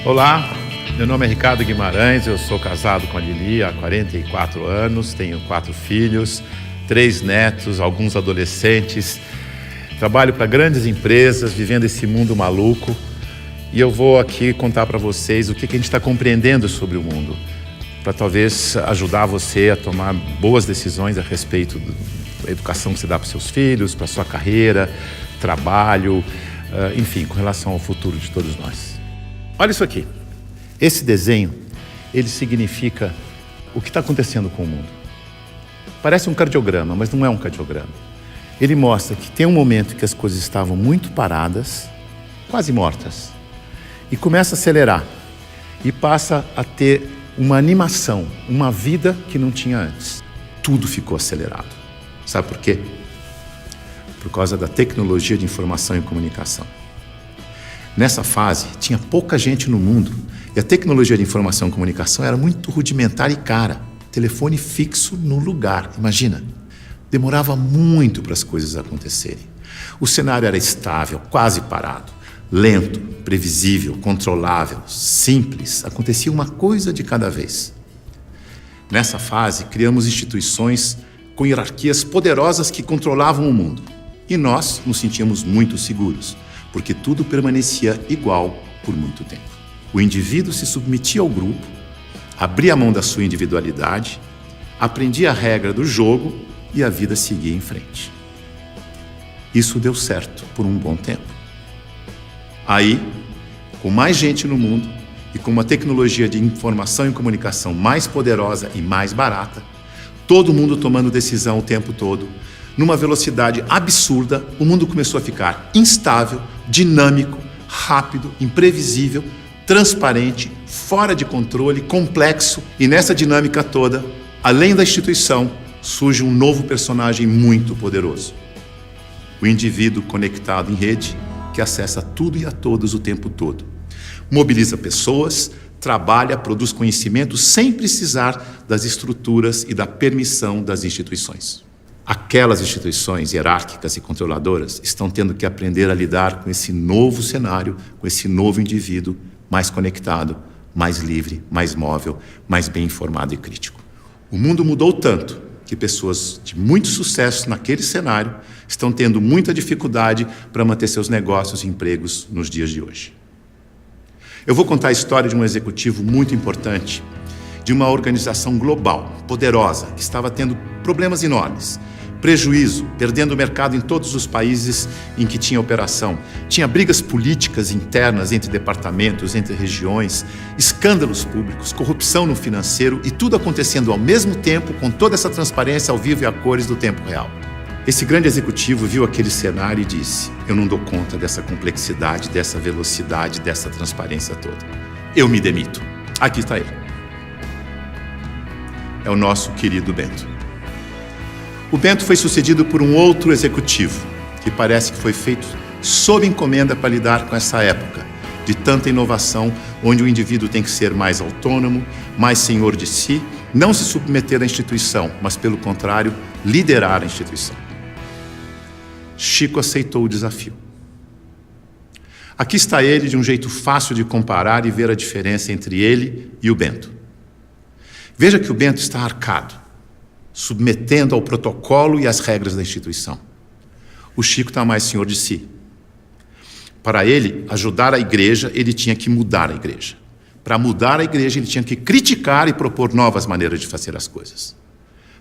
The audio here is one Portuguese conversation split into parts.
Olá, meu nome é Ricardo Guimarães, eu sou casado com a Lili há 44 anos, tenho 4 filhos, 3 netos, alguns adolescentes, trabalho para grandes empresas, vivendo esse mundo maluco, e eu vou aqui contar para vocês o que a gente está compreendendo sobre o mundo, para talvez ajudar você a tomar boas decisões a respeito da educação que você dá para os seus filhos, para a sua carreira, trabalho, enfim, com relação ao futuro de todos nós. Olha isso aqui. Esse desenho, ele significa o que está acontecendo com o mundo. Parece um cardiograma, mas não é um cardiograma. Ele mostra que tem um momento que as coisas estavam muito paradas, quase mortas, e começa a acelerar e passa a ter uma animação, uma vida que não tinha antes. Tudo ficou acelerado. Sabe por quê? Por causa da tecnologia de informação e comunicação. Nessa fase, tinha pouca gente no mundo e a tecnologia de informação e comunicação era muito rudimentar e cara. Telefone fixo no lugar, imagina. Demorava muito para as coisas acontecerem. O cenário era estável, quase parado, lento, previsível, controlável, simples. Acontecia uma coisa de cada vez. Nessa fase, criamos instituições com hierarquias poderosas que controlavam o mundo. E nós nos sentíamos muito seguros, porque tudo permanecia igual por muito tempo. O indivíduo se submetia ao grupo, abria a mão da sua individualidade, aprendia a regra do jogo e a vida seguia em frente. Isso deu certo por um bom tempo. Aí, com mais gente no mundo e com uma tecnologia de informação e comunicação mais poderosa e mais barata, todo mundo tomando decisão o tempo todo, numa velocidade absurda, o mundo começou a ficar instável, dinâmico, rápido, imprevisível, transparente, fora de controle, complexo. E nessa dinâmica toda, além da instituição, surge um novo personagem muito poderoso. O indivíduo conectado em rede, que acessa tudo e a todos o tempo todo. Mobiliza pessoas, trabalha, produz conhecimento sem precisar das estruturas e da permissão das instituições. Aquelas instituições hierárquicas e controladoras estão tendo que aprender a lidar com esse novo cenário, com esse novo indivíduo mais conectado, mais livre, mais móvel, mais bem informado e crítico. O mundo mudou tanto que pessoas de muito sucesso naquele cenário estão tendo muita dificuldade para manter seus negócios e empregos nos dias de hoje. Eu vou contar a história de um executivo muito importante, de uma organização global, poderosa, que estava tendo problemas enormes, prejuízo, perdendo o mercado em todos os países em que tinha operação. Tinha brigas políticas internas entre departamentos, entre regiões, escândalos públicos, corrupção no financeiro e tudo acontecendo ao mesmo tempo com toda essa transparência ao vivo e a cores do tempo real. Esse grande executivo viu aquele cenário e disse: eu não dou conta dessa complexidade, dessa velocidade, dessa transparência toda. Eu me demito. Aqui está ele. É o nosso querido Bento. O Bento foi sucedido por um outro executivo, que parece que foi feito sob encomenda para lidar com essa época de tanta inovação, onde o indivíduo tem que ser mais autônomo, mais senhor de si, não se submeter à instituição, mas, pelo contrário, liderar a instituição. Chico aceitou o desafio. Aqui está ele, de um jeito fácil de comparar e ver a diferença entre ele e o Bento. Veja que o Bento está arcado, submetendo ao protocolo e às regras da instituição. O Chico está mais senhor de si. Para ele ajudar a igreja, ele tinha que mudar a igreja. Para mudar a igreja, ele tinha que criticar e propor novas maneiras de fazer as coisas.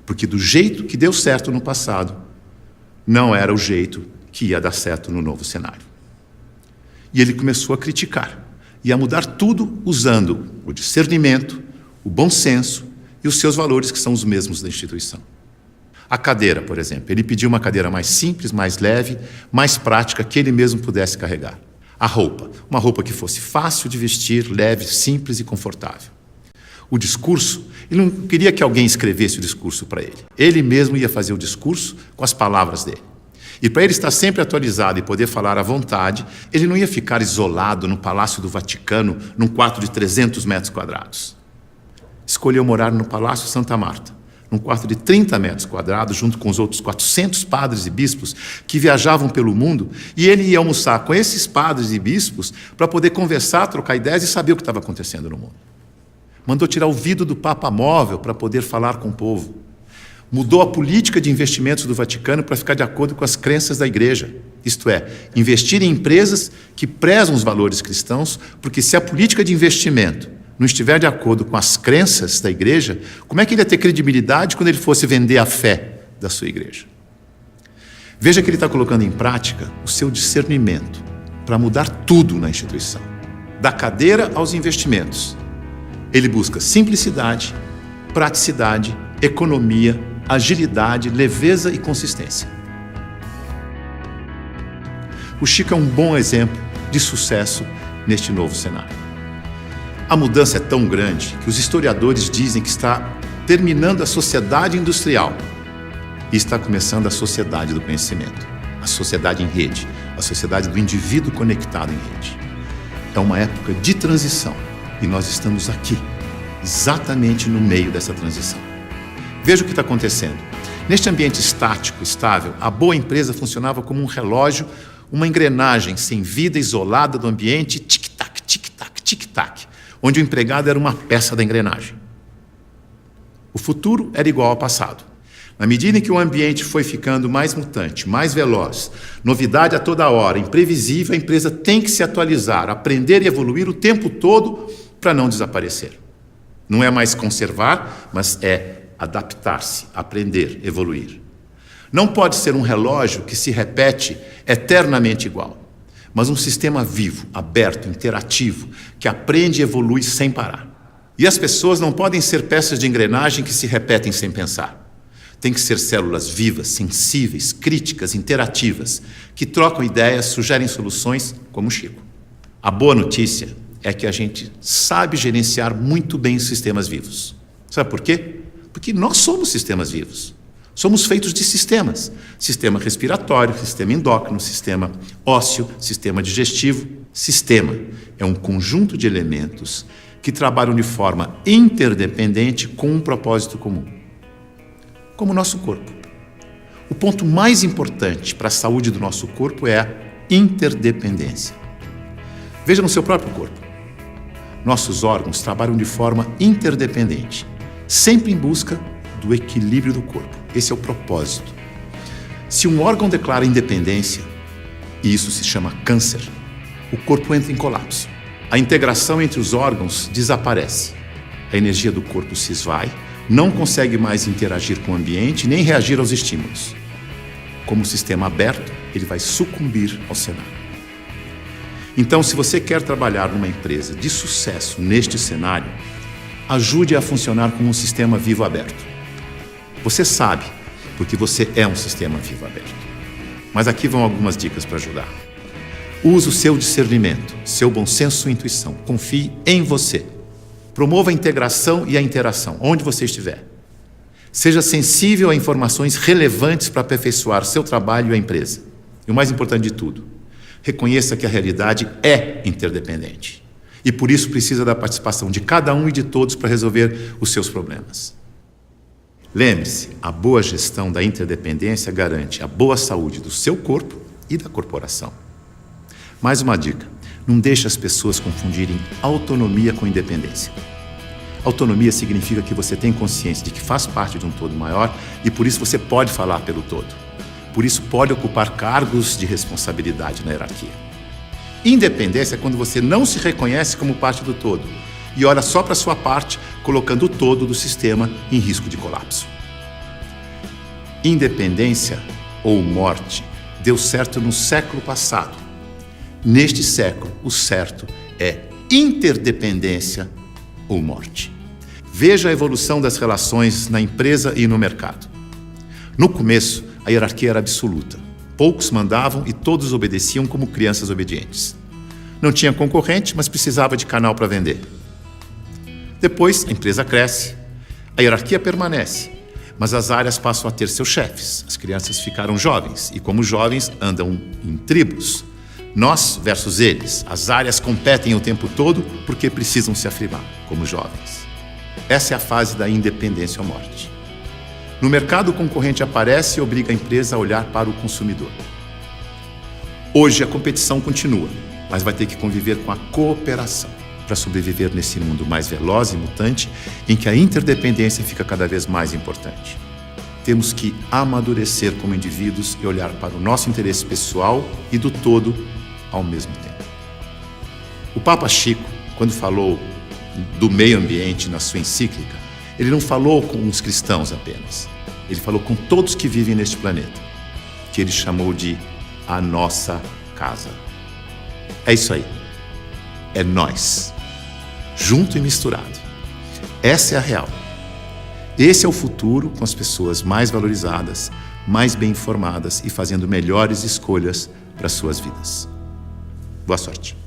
Porque do jeito que deu certo no passado, não era o jeito que ia dar certo no novo cenário. E ele começou a criticar e a mudar tudo usando o discernimento, o bom senso e os seus valores, que são os mesmos da instituição. A cadeira, por exemplo, ele pediu uma cadeira mais simples, mais leve, mais prática, que ele mesmo pudesse carregar. A roupa, uma roupa que fosse fácil de vestir, leve, simples e confortável. O discurso, ele não queria que alguém escrevesse o discurso para ele. Ele mesmo ia fazer o discurso com as palavras dele. E para ele estar sempre atualizado e poder falar à vontade, ele não ia ficar isolado no Palácio do Vaticano, num quarto de 300 metros quadrados. Escolheu morar no Palácio Santa Marta, num quarto de 30 metros quadrados, junto com os outros 400 padres e bispos que viajavam pelo mundo, e ele ia almoçar com esses padres e bispos para poder conversar, trocar ideias e saber o que estava acontecendo no mundo. Mandou tirar o vidro do Papa Móvel para poder falar com o povo. Mudou a política de investimentos do Vaticano para ficar de acordo com as crenças da Igreja. Isto é, investir em empresas que prezam os valores cristãos, porque se a política de investimento não estiver de acordo com as crenças da Igreja, como é que ele ia ter credibilidade quando ele fosse vender a fé da sua Igreja? Veja que ele está colocando em prática o seu discernimento para mudar tudo na instituição, da cadeira aos investimentos. Ele busca simplicidade, praticidade, economia, agilidade, leveza e consistência. O Chico é um bom exemplo de sucesso neste novo cenário. A mudança é tão grande que os historiadores dizem que está terminando a sociedade industrial e está começando a sociedade do conhecimento, a sociedade em rede, a sociedade do indivíduo conectado em rede. É uma época de transição e nós estamos aqui, exatamente no meio dessa transição. Veja o que está acontecendo. Neste ambiente estático, estável, a boa empresa funcionava como um relógio, uma engrenagem sem vida, isolada do ambiente, tic-tac, tic-tac, tic-tac, onde o empregado era uma peça da engrenagem. O futuro era igual ao passado. Na medida em que o ambiente foi ficando mais mutante, mais veloz, novidade a toda hora, imprevisível, a empresa tem que se atualizar, aprender e evoluir o tempo todo para não desaparecer. Não é mais conservar, mas é adaptar-se, aprender, evoluir. Não pode ser um relógio que se repete eternamente igual, mas um sistema vivo, aberto, interativo, que aprende e evolui sem parar. E as pessoas não podem ser peças de engrenagem que se repetem sem pensar. Tem que ser células vivas, sensíveis, críticas, interativas, que trocam ideias, sugerem soluções, como o Chico. A boa notícia é que a gente sabe gerenciar muito bem os sistemas vivos. Sabe por quê? Porque nós somos sistemas vivos. Somos feitos de sistemas. Sistema respiratório, sistema endócrino, sistema ósseo, sistema digestivo. Sistema é um conjunto de elementos que trabalham de forma interdependente com um propósito comum. Como o nosso corpo. O ponto mais importante para a saúde do nosso corpo é a interdependência. Veja no seu próprio corpo. Nossos órgãos trabalham de forma interdependente, sempre em busca do equilíbrio do corpo. Esse é o propósito. Se um órgão declara independência, e isso se chama câncer, o corpo entra em colapso. A integração entre os órgãos desaparece. A energia do corpo se esvai, não consegue mais interagir com o ambiente nem reagir aos estímulos. Como sistema aberto, ele vai sucumbir ao cenário. Então, se você quer trabalhar numa empresa de sucesso neste cenário, ajude a funcionar como um sistema vivo aberto. Você sabe, porque você é um sistema vivo aberto. Mas aqui vão algumas dicas para ajudar. Use o seu discernimento, seu bom senso e intuição. Confie em você. Promova a integração e a interação, onde você estiver. Seja sensível a informações relevantes para aperfeiçoar seu trabalho e a empresa. E o mais importante de tudo, reconheça que a realidade é interdependente. E por isso precisa da participação de cada um e de todos para resolver os seus problemas. Lembre-se, a boa gestão da interdependência garante a boa saúde do seu corpo e da corporação. Mais uma dica, não deixe as pessoas confundirem autonomia com independência. Autonomia significa que você tem consciência de que faz parte de um todo maior e por isso você pode falar pelo todo. Por isso pode ocupar cargos de responsabilidade na hierarquia. Independência é quando você não se reconhece como parte do todo e olha só para a sua parte, colocando o todo do sistema em risco de colapso. Independência ou morte deu certo no século passado. Neste século, o certo é interdependência ou morte. Veja a evolução das relações na empresa e no mercado. No começo, a hierarquia era absoluta. Poucos mandavam e todos obedeciam como crianças obedientes. Não tinha concorrente, mas precisava de canal para vender. Depois, a empresa cresce, a hierarquia permanece, mas as áreas passam a ter seus chefes. As crianças ficaram jovens e, como jovens, andam em tribos. Nós versus eles. As áreas competem o tempo todo porque precisam se afirmar como jovens. Essa é a fase da independência ou morte. No mercado, o concorrente aparece e obriga a empresa a olhar para o consumidor. Hoje, a competição continua, mas vai ter que conviver com a cooperação para sobreviver nesse mundo mais veloz e mutante, em que a interdependência fica cada vez mais importante. Temos que amadurecer como indivíduos e olhar para o nosso interesse pessoal e do todo ao mesmo tempo. O Papa Chico, quando falou do meio ambiente na sua encíclica, ele não falou com os cristãos apenas. Ele falou com todos que vivem neste planeta, que ele chamou de a nossa casa. É isso aí. É nós, junto e misturado. Essa é a real. Esse é o futuro, com as pessoas mais valorizadas, mais bem informadas e fazendo melhores escolhas para suas vidas. Boa sorte.